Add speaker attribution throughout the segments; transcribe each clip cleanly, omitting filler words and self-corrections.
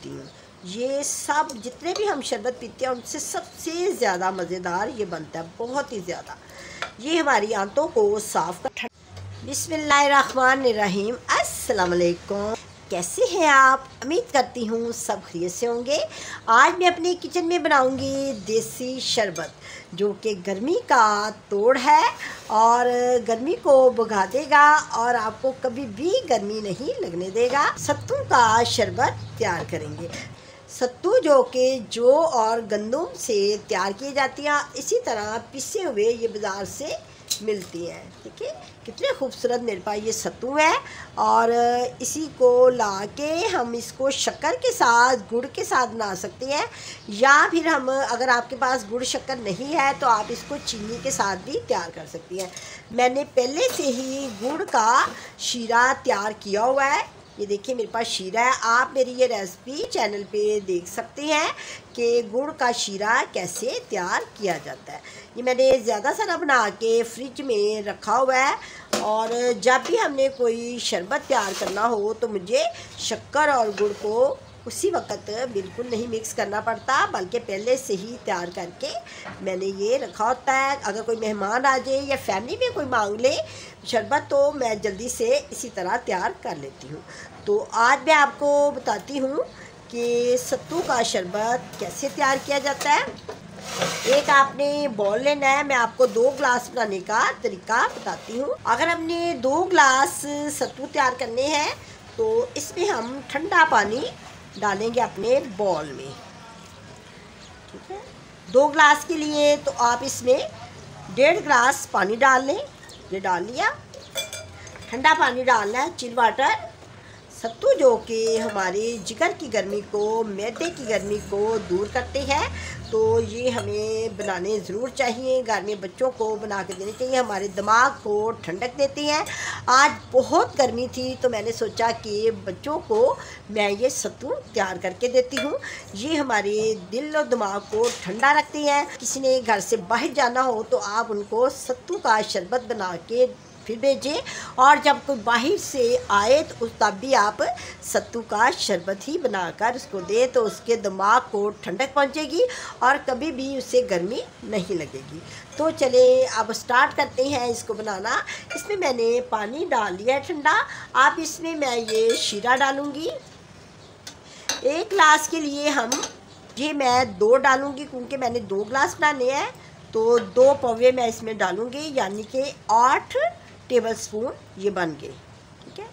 Speaker 1: ये सब जितने भी हम शरबत पीते हैं उनसे सबसे ज़्यादा मज़ेदार ये बनता है, बहुत ही ज़्यादा। ये हमारी आंतों को साफ़ कर। बिस्मिल्लाहिर्रहमानिर्रहीम, अस्सलाम वालेकुम। कैसे हैं आप? उम्मीद करती हूँ सब खैरियत से होंगे। आज मैं अपने किचन में बनाऊंगी देसी शरबत, जो कि गर्मी का तोड़ है और गर्मी को भगा देगा और आपको कभी भी गर्मी नहीं लगने देगा। सत्तू का शरबत तैयार करेंगे। सत्तू जो कि जौ और गंदम से तैयार की जाती हैं, इसी तरह पिसे हुए ये बाज़ार से मिलती हैं। ठीक है, कितने खूबसूरत मेरे पास ये सत्तू है और इसी को ला के हम इसको शक्कर के साथ, गुड़ के साथ बना सकते हैं, या फिर हम अगर आपके पास गुड़ शक्कर नहीं है तो आप इसको चीनी के साथ भी तैयार कर सकती हैं। मैंने पहले से ही गुड़ का शीरा तैयार किया हुआ है। ये देखिए मेरे पास शीरा है। आप मेरी ये रेसिपी चैनल पे देख सकते हैं कि गुड़ का शीरा कैसे तैयार किया जाता है। ये मैंने ज़्यादा सारा बना के फ्रिज में रखा हुआ है और जब भी हमने कोई शरबत तैयार करना हो तो मुझे शक्कर और गुड़ को उसी वक्त बिल्कुल नहीं मिक्स करना पड़ता, बल्कि पहले से ही तैयार करके मैंने ये रखा होता है। अगर कोई मेहमान आ जाए या फैमिली में कोई मांग ले शरबत तो मैं जल्दी से इसी तरह तैयार कर लेती हूँ। तो आज मैं आपको बताती हूँ कि सत्तू का शरबत कैसे तैयार किया जाता है। एक आपने बॉल लेना है। मैं आपको 2 ग्लास बनाने का तरीका बताती हूँ। अगर हमने 2 ग्लास सत्तू तैयार करने हैं तो इसमें हम ठंडा पानी डालेंगे अपने बॉल में। ठीक है, 2 ग्लास के लिए तो आप इसमें 1.5 ग्लास पानी डाल लें। ये डाल लिया। ठंडा पानी डालना है, चिल वाटर। सत्तू जो कि हमारे जिगर की गर्मी को, मैदे की गर्मी को दूर करते हैं, तो ये हमें बनाने ज़रूर चाहिए। घर में बच्चों को बना के देने चाहिए, हमारे दिमाग को ठंडक देती हैं। आज बहुत गर्मी थी तो मैंने सोचा कि बच्चों को मैं ये सत्तू तैयार करके देती हूँ। ये हमारे दिल और दिमाग को ठंडा रखती हैं। किसी ने घर से बाहर जाना हो तो आप उनको सत्तू का शरबत बना के फिर भेजें, और जब कोई बाहर से आए तो तब भी आप सत्तू का शरबत ही बनाकर उसको दें, तो उसके दिमाग को ठंडक पहुंचेगी और कभी भी उसे गर्मी नहीं लगेगी। तो चले अब स्टार्ट करते हैं इसको बनाना। इसमें मैंने पानी डाल लिया है ठंडा। आप इसमें मैं ये शीरा डालूँगी। 1 ग्लास के लिए मैं 2 डालूँगी, क्योंकि मैंने 2 ग्लास बनाने हैं तो 2 पौवे मैं इसमें डालूँगी, यानी कि 8 टेबल स्पून ये बन गए। ठीक है,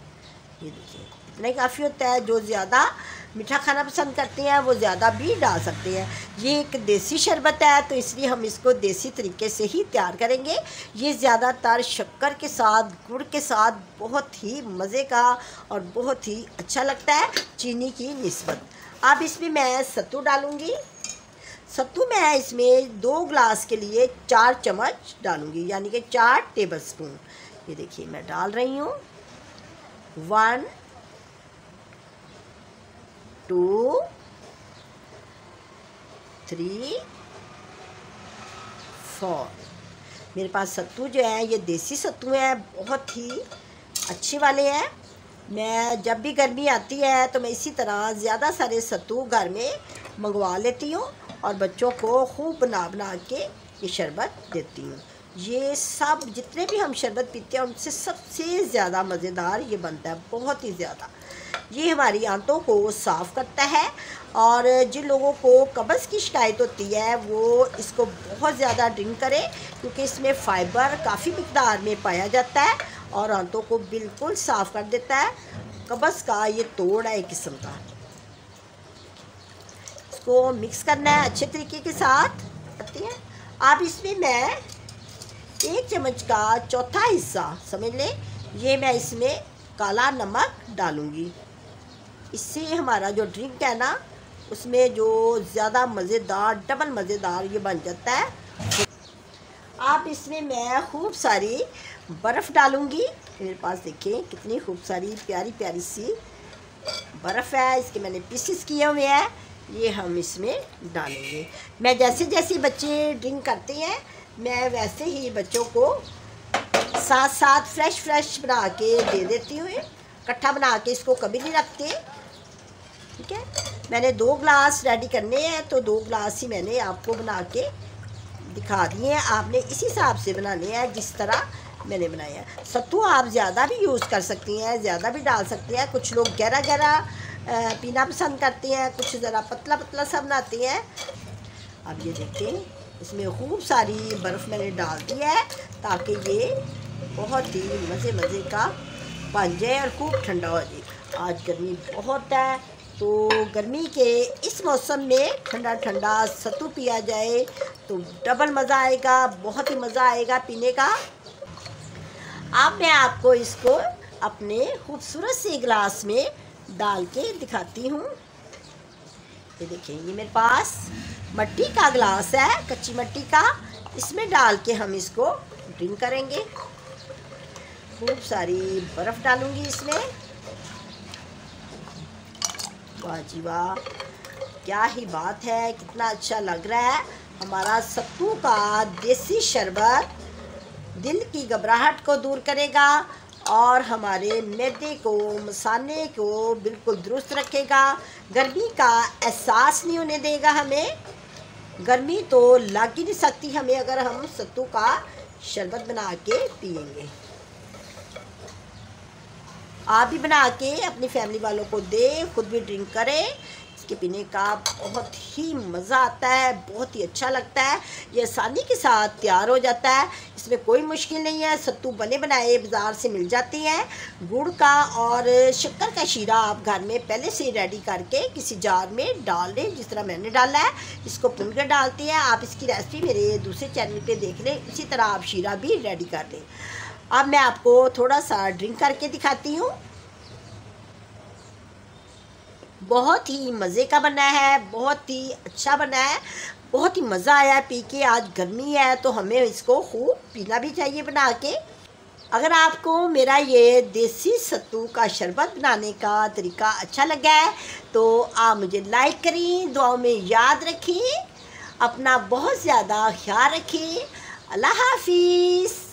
Speaker 1: ये देखिए इतना ही काफ़ी होता है। जो ज़्यादा मीठा खाना पसंद करते हैं वो ज़्यादा भी डाल सकते हैं। ये एक देसी शरबत है तो इसलिए हम इसको देसी तरीके से ही तैयार करेंगे। ये ज़्यादातर शक्कर के साथ, गुड़ के साथ बहुत ही मज़े का और बहुत ही अच्छा लगता है चीनी की निस्बत। अब इसमें मैं सत्तू डालूँगी। सत्तू मैं इसमें 2 ग्लास के लिए 4 चम्मच डालूँगी, यानी कि 4 टेबल स्पून। ये देखिए मैं डाल रही हूँ। 1 2 3 4। मेरे पास सत्तू जो है ये देसी सत्तू है, बहुत ही अच्छे वाले हैं। मैं जब भी गर्मी आती है तो मैं इसी तरह ज़्यादा सारे सत्तू घर में मंगवा लेती हूँ और बच्चों को खूब बना बना के ये शरबत देती हूँ। ये सब जितने भी हम शरबत पीते हैं उनसे सबसे ज़्यादा मज़ेदार ये बनता है, बहुत ही ज़्यादा। ये हमारी आंतों को साफ़ करता है और जिन लोगों को कब्ज़ की शिकायत होती है वो इसको बहुत ज़्यादा ड्रिंक करें, क्योंकि इसमें फ़ाइबर काफ़ी मिक़दार में पाया जाता है और आंतों को बिल्कुल साफ़ कर देता है। कब्ज़ का ये तोड़ है एक किस्म का। इसको मिक्स करना है अच्छे तरीके के साथ। अब इसमें मैं 1 चम्मच का चौथा हिस्सा समझ लें, ये मैं इसमें काला नमक डालूँगी। इससे हमारा जो ड्रिंक है ना उसमें जो ज़्यादा मज़ेदार, डबल मज़ेदार ये बन जाता है। अब इसमें मैं खूब सारी बर्फ़ डालूँगी। मेरे पास देखिए कितनी खूब सारी प्यारी प्यारी सी बर्फ़ है, इसके मैंने पीसेस किए हुए हैं, ये हम इसमें डालेंगे। मैं जैसे जैसे बच्चे ड्रिंक करते हैं मैं वैसे ही बच्चों को साथ साथ फ्रेश बना के दे देती हूँ। इकट्ठा बना के इसको कभी नहीं रखते। ठीक है, मैंने 2 ग्लास रेडी करने हैं, तो 2 ग्लास ही मैंने आपको बना के दिखा दिए हैं। आपने इसी हिसाब से बनाने हैं जिस तरह मैंने बनाया है। सत्तू आप ज़्यादा भी यूज़ कर सकती हैं, ज़्यादा भी डाल सकती हैं। कुछ लोग गहरा गहरा पीना पसंद करते हैं, कुछ ज़रा पतला पतला सा बनाते हैं। अब ये देखें, इसमें खूब सारी बर्फ़ मैंने डाल दी है ताकि ये बहुत ही मज़े का बन जाए और खूब ठंडा हो जाए। आज गर्मी बहुत है, तो गर्मी के इस मौसम में ठंडा ठंडा सत्तू पिया जाए तो डबल मज़ा आएगा, बहुत ही मज़ा आएगा पीने का। अब मैं आपको इसको अपने खूबसूरत से गिलास में डाल के दिखाती हूँ। ये देखिए, ये मेरे पास मिट्टी का गिलास है, कच्ची मिट्टी का। इसमें डाल के हम इसको ड्रिंक करेंगे। खूब सारी बर्फ़ डालूंगी इसमें। वाह जी वाह, क्या ही बात है, कितना अच्छा लग रहा है। हमारा सत्तू का देसी शरबत दिल की घबराहट को दूर करेगा और हमारे मैदे को, मसाने को बिल्कुल दुरुस्त रखेगा। गर्मी का एहसास नहीं होने देगा हमें। गर्मी तो लग ही नहीं सकती हमें अगर हम सत्तू का शरबत बना के पिएंगे। आप भी बना के अपनी फैमिली वालों को दें, खुद भी ड्रिंक करें। इसके पीने का बहुत ही मज़ा आता है, बहुत ही अच्छा लगता है। ये आसानी के साथ तैयार हो जाता है, इसमें कोई मुश्किल नहीं है। सत्तू बने बनाए बाज़ार से मिल जाती हैं। गुड़ का और शक्कर का शीरा आप घर में पहले से रेडी करके किसी जार में डाल दें, जिस तरह मैंने डाला है। इसको भून कर डालते हैं। आप इसकी रेसिपी मेरे दूसरे चैनल पे देख लें, इसी तरह आप शीरा भी रेडी कर दें। अब मैं आपको थोड़ा सा ड्रिंक करके दिखाती हूँ। बहुत ही मज़े का बना है, बहुत ही अच्छा बना है, बहुत ही मज़ा आया पी के। आज गर्मी है तो हमें इसको खूब पीना भी चाहिए बना के। अगर आपको मेरा ये देसी सत्तू का शरबत बनाने का तरीका अच्छा लगा है तो आप मुझे लाइक करें, दुआओं में याद रखें, अपना बहुत ज़्यादा ख्याल रखें। अल्लाह हाफिज़।